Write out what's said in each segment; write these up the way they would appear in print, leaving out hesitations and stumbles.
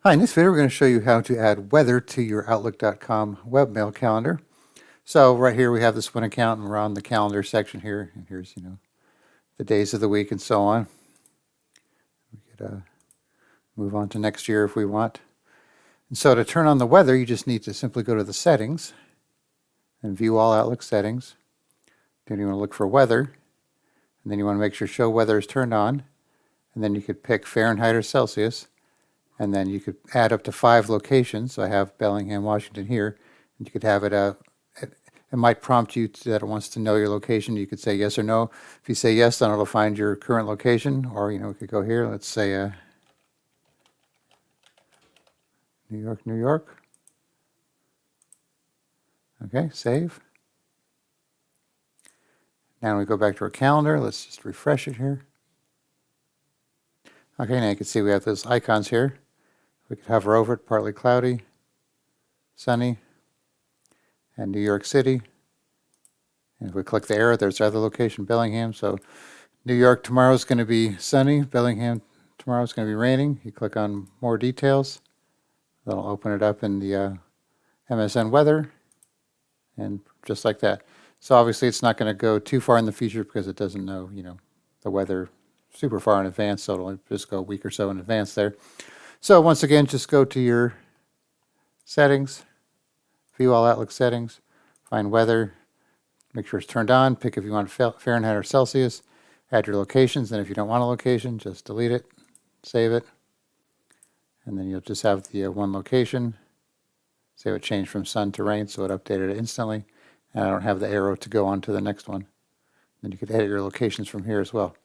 Hi, in this video we're going to show you how to add weather to your Outlook.com webmail calendar. So right here we have this one account and we're on the calendar section here. And here's, the days of the week and so on. We could move on to next year if we want. And so to turn on the weather, you just need to simply go to the settings and view all Outlook settings. Then you want to look for weather. And then you want to make sure show weather is turned on. And then you could pick Fahrenheit or Celsius. And then you could add up to 5 locations. So I have Bellingham, Washington here. And you could have it, it might prompt you that it wants to know your location. You could say yes or no. If you say yes, then it'll find your current location. Or, we could go here. Let's say New York, New York. Okay, save. Now we go back to our calendar. Let's just refresh it here. Okay, now you can see we have those icons here. We could hover over it, partly cloudy, sunny, and New York City. And if we click the arrow, there's our other location, Bellingham. So New York tomorrow is going to be sunny. Bellingham tomorrow is going to be raining. You click on more details. That'll open it up in the MSN Weather. And just like that. So obviously it's not going to go too far in the future because it doesn't know, the weather super far in advance. So it'll just go a week or so in advance there. So once again, just go to your settings, view all Outlook settings, find weather, make sure it's turned on, pick if you want Fahrenheit or Celsius, add your locations, and if you don't want a location, just delete it, save it, and then you'll just have the one location. Say it changed from sun to rain, so it updated it instantly, and I don't have the arrow to go on to the next one. Then you could edit your locations from here as well.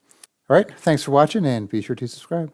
All right, thanks for watching, and be sure to subscribe.